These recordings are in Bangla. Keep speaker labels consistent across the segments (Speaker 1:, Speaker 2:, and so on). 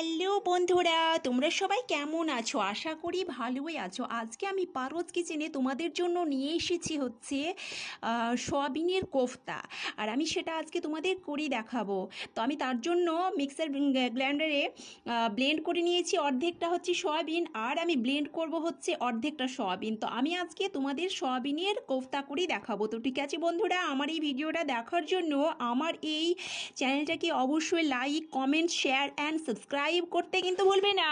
Speaker 1: হ্যালো বন্ধুরা, তোমরা সবাই কেমন আছো? আশা করি ভালোই আছো। আজকে আমি পারোজ কিচেনে তোমাদের জন্য নিয়ে এসেছি হচ্ছে সয়াবিনের কোফতা। আর আমি সেটা আজকে তোমাদের করেই দেখাবো। তো আমি তার জন্য মিক্সার গ্রাইন্ডারে ব্লেন্ড করে নিয়েছি অর্ধেকটা হচ্ছে সয়াবিন, আর আমি ব্লেন্ড করব হচ্ছে অর্ধেকটা সয়াবিন। তো আমি আজকে তোমাদের সয়াবিনের কোফতা করেই দেখাবো। তো ঠিক আছে বন্ধুরা, আমার এই ভিডিওটা দেখার জন্য আমার এই চ্যানেলটাকে অবশ্যই like, comment, share and subscribe করতে কিন্তু ভুলবে না।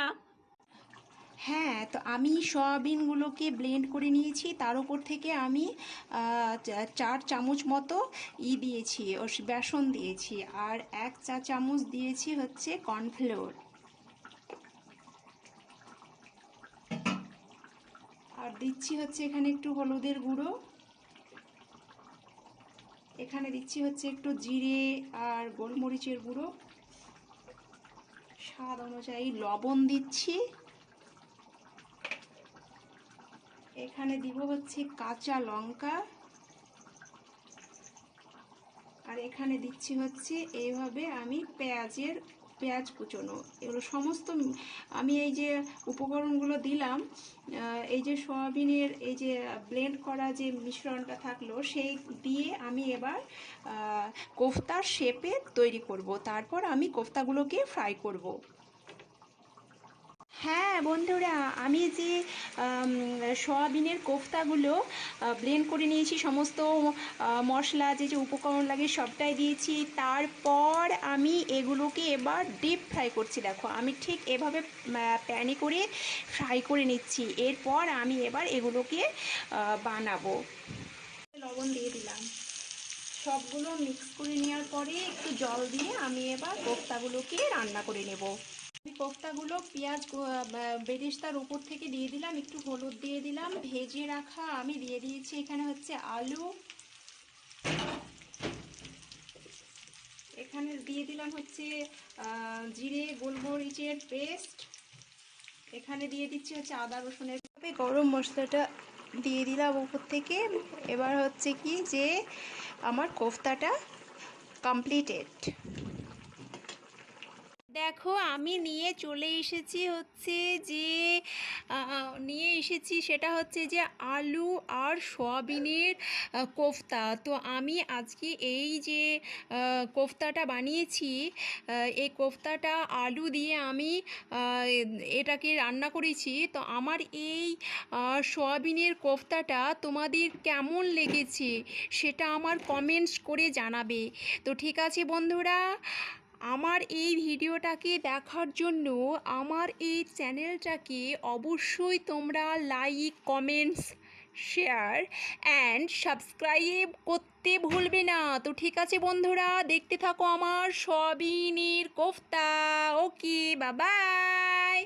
Speaker 1: হ্যাঁ, তো আমি সয়াবিনগুলোকে ব্লেন্ড করে নিয়েছি। তার উপর থেকে আমি 4 চামচ মতো দিয়েছি, বেসন দিয়েছি, আর 1 চা চামচ দিয়েছি হচ্ছে কর্নফ্লোর, আর দিচ্ছি হচ্ছে এখানে একটু হলুদের গুঁড়ো, এখানে দিচ্ছি হচ্ছে একটু জিরে আর গোলমরিচের গুঁড়ো, স্বাদ অনুযায়ী লবণ দিচ্ছি, এখানে দিব হচ্ছে কাঁচা লঙ্কা, আর এখানে দিচ্ছি হচ্ছে এইভাবে আমি পেঁয়াজ কুচোনো। এগুলো সমস্ত আমি এই যে উপকরণগুলো দিলাম, এই যে সয়াবিনের এই যে ব্লেন্ড করা যে মিশ্রণটা থাকলো সেই দিয়ে আমি এবার কোফতার শেপে তৈরি করব। তারপর আমি কোফতাগুলোকে ফ্রাই করব। হ্যাঁ বন্ধুরা, আমি যে সয়াবিনের কোফতাগুলো ব্লেন্ড করে নিয়েছি, সমস্ত মশলা যে যে উপকরণ লাগে সবটাই দিয়েছি। তারপর আমি এগুলোকে এবার ডিপ ফ্রাই করছি। দেখো আমি ঠিক এভাবে প্যানে করে ফ্রাই করে নিচ্ছি। এরপর আমি এবার এগুলোকে বানাবো। লবণ দিয়ে দিলাম, সবগুলো মিক্স করে নেওয়ার পরে একটু জল দিয়ে আমি এবার কোফতাগুলোকে রান্না করে নেব। কোফতাগুলো পেঁয়াজ বেরেস্তার উপর থেকে দিয়ে দিলাম, একটু হলুদ দিয়ে দিলাম, ভেজে রাখা আমি দিয়ে দিয়েছি এখানে হচ্ছে আলু, এখানে দিয়ে দিলাম হচ্ছে জিরে গোলমরিচের পেস্ট, এখানে দিয়ে দিচ্ছি হচ্ছে আদা রসুনের, গরম মশলাটা দিয়ে দিলাম উপর থেকে। এবার হচ্ছে কি যে আমার কোফতাটা কমপ্লিটেড। দেখো আমি নিয়ে চলে এসেছি হচ্ছে যে সেটা হচ্ছে যে আলু আর সয়াবিনের কোফতা। তো আমি আজকে এই যে কোফতাটা বানিয়েছি, এই কোফতাটা আলু দিয়ে আমি এটাকে রান্না করেছি। তো আমার এই সয়াবিনের কোফতাটা তোমাদের কেমন লেগেছে সেটা আমার কমেন্টস করে জানাবে। তো ঠিক আছে বন্ধুরা, আমার এই ভিডিওটাকে দেখার জন্য আমার এই চ্যানেলটাকে অবশ্যই তোমরা like, comments, share and subscribe করতে ভুলবে না। তো ঠিক আছে বন্ধুরা, দেখতে থাকো আমার সয়াবিনের কোফতা। ওকে, বাই বাই।